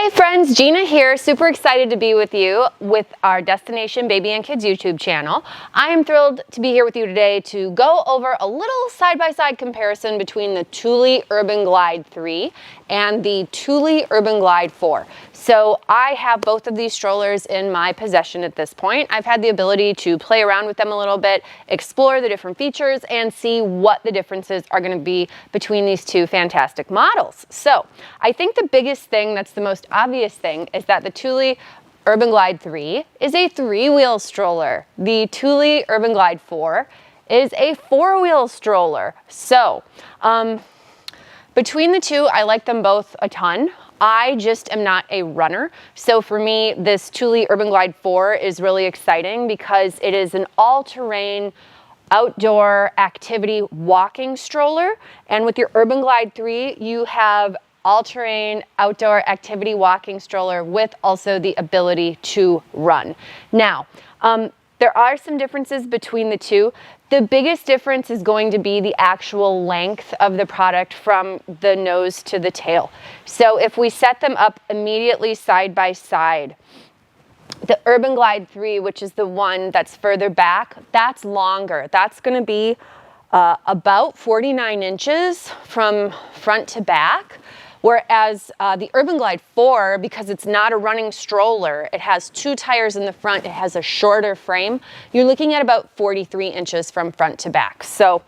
Hey friends, Gina here. Super excited to be with you with our Destination Baby and Kids YouTube channel. I am thrilled to be here with you today to go over a little side-by-side comparison between the Thule Urban Glide 3 and the Thule Urban Glide 4. So I have both of these strollers in my possession at this point. I've had the ability to play around with them a little bit, explore the different features, and see what the differences are going to be between these two fantastic models. So I think the biggest thing, that's the most obvious thing, is that the Thule Urban Glide 3 is a three-wheel stroller. The Thule Urban Glide 4 is a four-wheel stroller. So between the two, I like them both a ton. I just am not a runner. So for me, this Thule Urban Glide 4 is really exciting because it is an all-terrain outdoor activity walking stroller. And with your Urban Glide 3, you have all-terrain outdoor activity walking stroller with also the ability to run. Now, there are some differences between the two. The biggest difference is going to be the actual length of the product from the nose to the tail. So if we set them up immediately side by side, the Urban Glide 3, which is the one that's further back, that's longer. That's going to be about 49 inches from front to back. Whereas the Urban Glide 4, because it's not a running stroller, it has two tires in the front, it has a shorter frame, you're looking at about 43 inches from front to back. So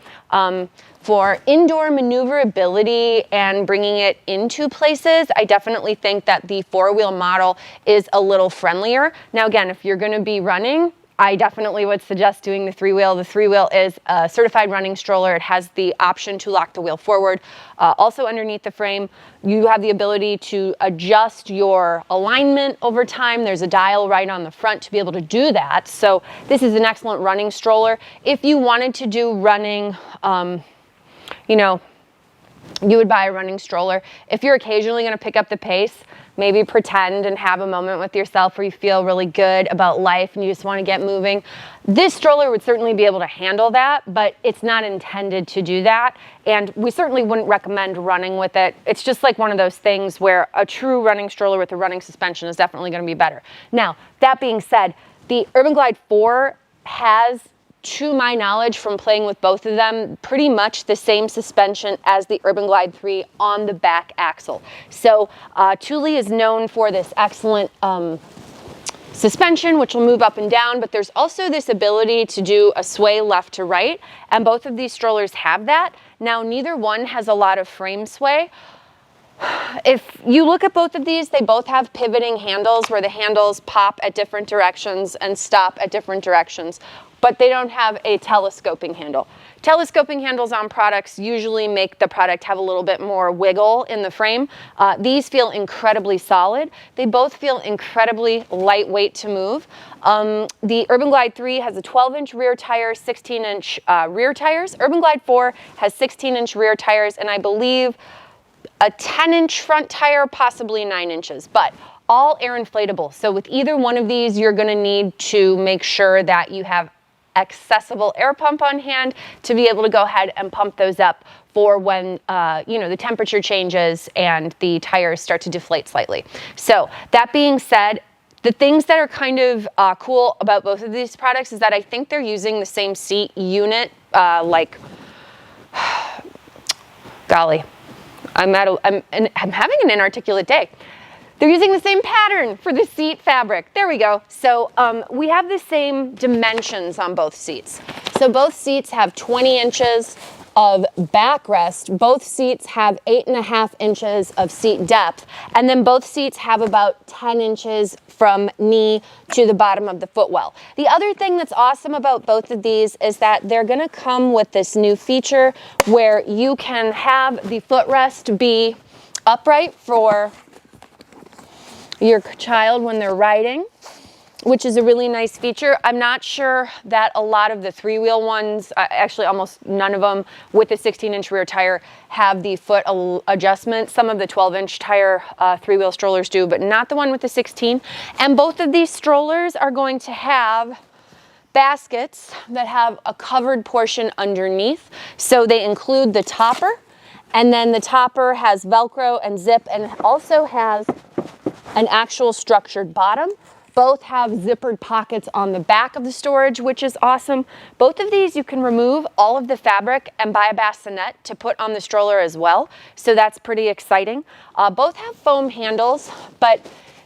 for indoor maneuverability and bringing it into places, I definitely think that the four-wheel model is a little friendlier. Now again, if you're going to be running, I definitely would suggest doing the three-wheel. The three-wheel is a certified running stroller. It has the option to lock the wheel forward. Also underneath the frame, you have the ability to adjust your alignment over time. There's a dial right on the front to be able to do that. So this is an excellent running stroller. If you wanted to do running, you know, you would buy a running stroller. If you're occasionally going to pick up the pace, maybe pretend and have a moment with yourself where you feel really good about life and you just want to get moving. This stroller would certainly be able to handle that, but it's not intended to do that. And we certainly wouldn't recommend running with it. It's just like one of those things where a true running stroller with a running suspension is definitely going to be better. Now, that being said, the Urban Glide 4 has, to my knowledge from playing with both of them, pretty much the same suspension as the Urban Glide 3 on the back axle. So Thule is known for this excellent suspension, which will move up and down, but there's also this ability to do a sway left to right, and both of these strollers have that. Now, neither one has a lot of frame sway. If you look at both of these, they both have pivoting handles where the handles pop at different directions and stop at different directions, but they don't have a telescoping handle. Telescoping handles on products usually make the product have a little bit more wiggle in the frame. These feel incredibly solid. They both feel incredibly lightweight to move. The Urban Glide 3 has a 12-inch rear tire, 16-inch rear tires. Urban Glide 4 has 16-inch rear tires, and I believe a 10-inch front tire, possibly 9 inches, but all air inflatable. So with either one of these, you're going to need to make sure that you have accessible air pump on hand to be able to go ahead and pump those up for when you know, the temperature changes and the tires start to deflate slightly. So that being said, the things that are kind of cool about both of these products is that I think they're using the same seat unit. Golly, I'm having an inarticulate day. They're using the same pattern for the seat fabric. There we go. So we have the same dimensions on both seats. So both seats have 20 inches of backrest. Both seats have 8.5 inches of seat depth. And then both seats have about 10 inches from knee to the bottom of the footwell. The other thing that's awesome about both of these is that they're going to come with this new feature where you can have the footrest be upright for your child when they're riding, which is a really nice feature. I'm not sure that a lot of the three-wheel ones, actually almost none of them with the 16-inch rear tire have the foot adjustment. Some of the 12-inch tire three-wheel strollers do, but not the one with the 16. And both of these strollers are going to have baskets that have a covered portion underneath. So they include the topper, and then the topper has Velcro and zip, and also has an actual structured bottom. Both have zippered pockets on the back of the storage, which is awesome. Both of these you can remove all of the fabric and buy a bassinet to put on the stroller as well. So that's pretty exciting. Both have foam handles, but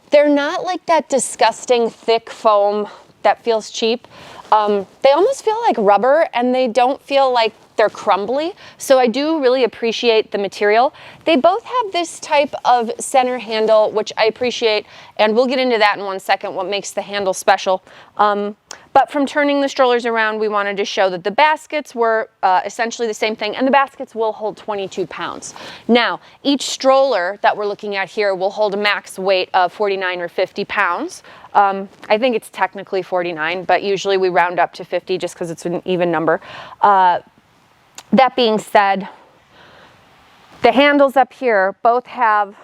they're not like that disgusting thick foam that feels cheap. They almost feel like rubber, and they don't feel like they're crumbly. So I do really appreciate the material. They both have this type of center handle, which I appreciate, and we'll get into that in one second, what makes the handle special. But from turning the strollers around, we wanted to show that the baskets were essentially the same thing, and the baskets will hold 22 pounds. Now, each stroller that we're looking at here will hold a max weight of 49 or 50 pounds. I think it's technically 49, but usually we round up to 50 just because it's an even number. That being said, the handles up here both have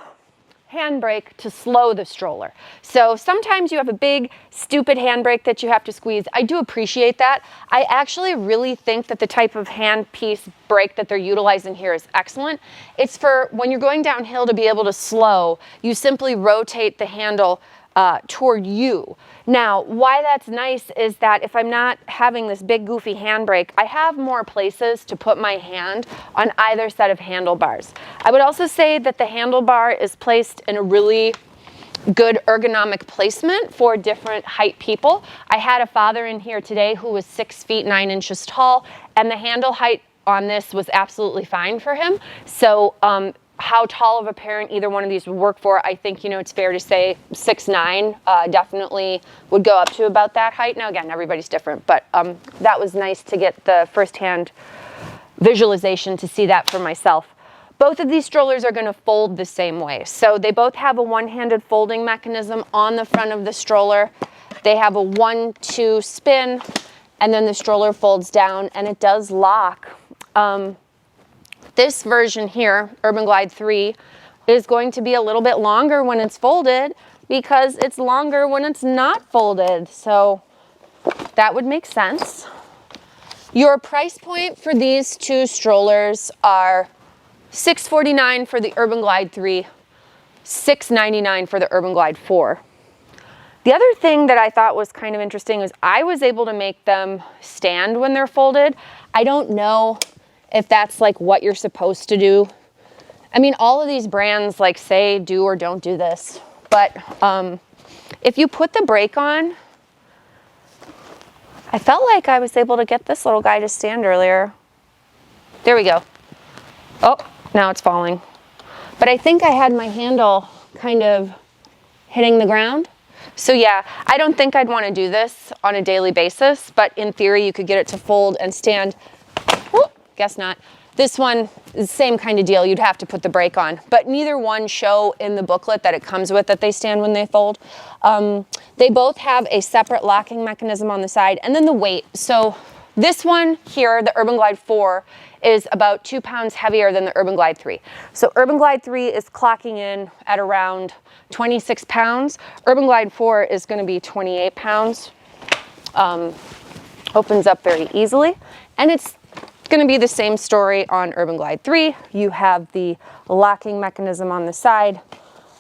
handbrake to slow the stroller. So sometimes you have a big, stupid handbrake that you have to squeeze. I do appreciate that. I actually really think that the type of hand piece brake that they're utilizing here is excellent. It's for when you're going downhill to be able to slow, you simply rotate the handle toward you. Now, why that's nice is that if I'm not having this big goofy handbrake, I have more places to put my hand on either set of handlebars. I would also say that the handlebar is placed in a really good ergonomic placement for different height people. I had a father in here today who was 6 feet 9 inches tall, and the handle height on this was absolutely fine for him. So how tall of a parent either one of these would work for, I think, it's fair to say 6'9", definitely would go up to about that height. Now, again, everybody's different, but that was nice to get the firsthand visualization to see that for myself. Both of these strollers are going to fold the same way. So they both have a one-handed folding mechanism on the front of the stroller. They have a 1-2 spin, and then the stroller folds down, and it does lock. This version here, Urban Glide 3, is going to be a little bit longer when it's folded because it's longer when it's not folded. So that would make sense. Your price point for these two strollers are $649 for the Urban Glide 3, $699 for the Urban Glide 4. The other thing that I thought was kind of interesting is I was able to make them stand when they're folded. I don't know if that's like what you're supposed to do. I mean, all of these brands like say do or don't do this, but if you put the brake on, I felt like I was able to get this little guy to stand earlier. There we go. Oh, now it's falling. But I think I had my handle kind of hitting the ground. So yeah, I don't think I'd want to do this on a daily basis, but in theory you could get it to fold and stand. Whoop. Guess not. This one is the same kind of deal. You'd have to put the brake on, but neither one show in the booklet that it comes with that they stand when they fold. They both have a separate locking mechanism on the side, and then the weight. So this one here, the Urban Glide 4, is about 2 pounds heavier than the Urban Glide 3. So Urban Glide 3 is clocking in at around 26 pounds. Urban Glide 4 is going to be 28 pounds. Opens up very easily, and it's going to be the same story on Urban Glide 3. You have the locking mechanism on the side.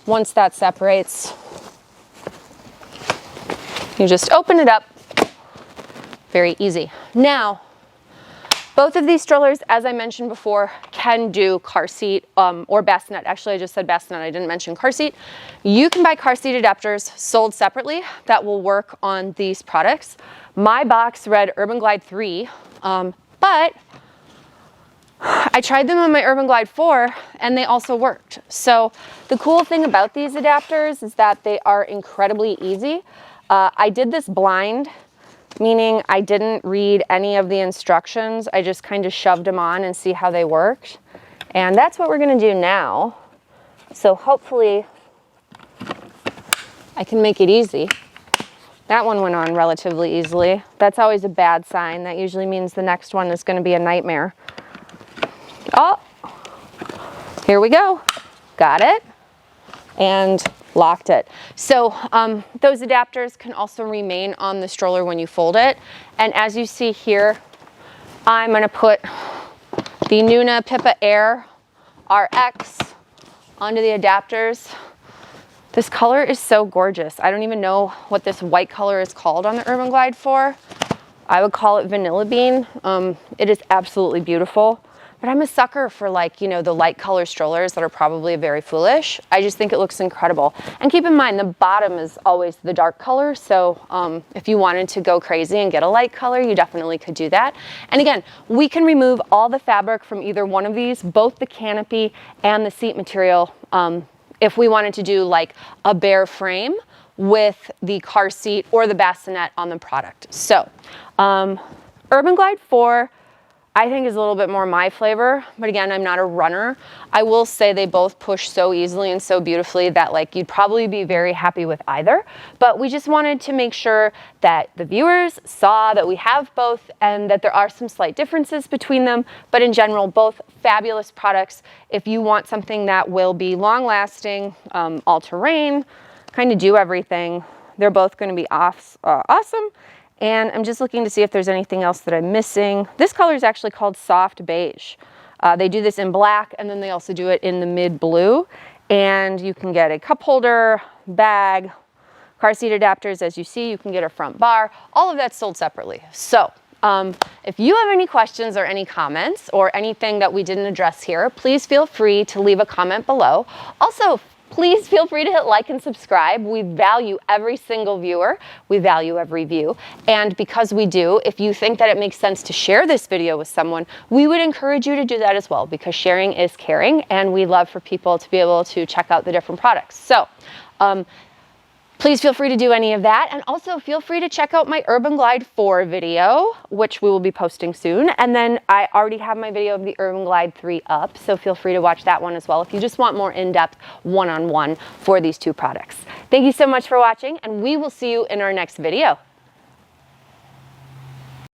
Once that separates, you just open it up. Very easy. Now, both of these strollers, as I mentioned before, can do car seat or bassinet. Actually, I just said bassinet. I didn't mention car seat. You can buy car seat adapters sold separately that will work on these products. My box read Urban Glide 3, but I tried them on my Urban Glide 4 and they also worked. So the cool thing about these adapters is that they are incredibly easy. I did this blind, meaning I didn't read any of the instructions. I just kind of shoved them on and see how they worked. And that's what we're going to do now. So hopefully I can make it easy. That one went on relatively easily. That's always a bad sign. That usually means the next one is going to be a nightmare. Oh, here we go. Got it and locked it. So those adapters can also remain on the stroller when you fold it. And as you see here, I'm going to put the NUNA Pippa Air RX onto the adapters. This color is so gorgeous. I don't even know what this white color is called on the Urban Glide 4. I would call it vanilla bean. It is absolutely beautiful. But I'm a sucker for, like, you know, the light color strollers that are probably very foolish. I just think it looks incredible. And keep in mind, the bottom is always the dark color. So if you wanted to go crazy and get a light color, you definitely could do that. And again, we can remove all the fabric from either one of these, both the canopy and the seat material, if we wanted to do like a bare frame with the car seat or the bassinet on the product. So Urban Glide 4, I think, is a little bit more my flavor, but again, I'm not a runner. I will say they both push so easily and so beautifully that, like, you'd probably be very happy with either, but we just wanted to make sure that the viewers saw that we have both and that there are some slight differences between them, but in general, both fabulous products. If you want something that will be long lasting, all-terrain, kind of do everything, they're both going to be awesome. And I'm just looking to see if there's anything else that I'm missing. This color is actually called soft beige. They do this in black, and then they also do it in the mid blue. And you can get a cup holder, bag, car seat adapters. As you see, you can get a front bar. All of that's sold separately. So if you have any questions or any comments or anything that we didn't address here, please feel free to leave a comment below. Also, please feel free to hit like and subscribe. We value every single viewer. We value every view. And because we do, if you think that it makes sense to share this video with someone, we would encourage you to do that as well, because sharing is caring, and we love for people to be able to check out the different products. So please feel free to do any of that. And also feel free to check out my Urban Glide 4 video, which we will be posting soon. And then I already have my video of the Urban Glide 3 up, so feel free to watch that one as well if you just want more in-depth one-on-one for these two products. Thank you so much for watching, and we will see you in our next video.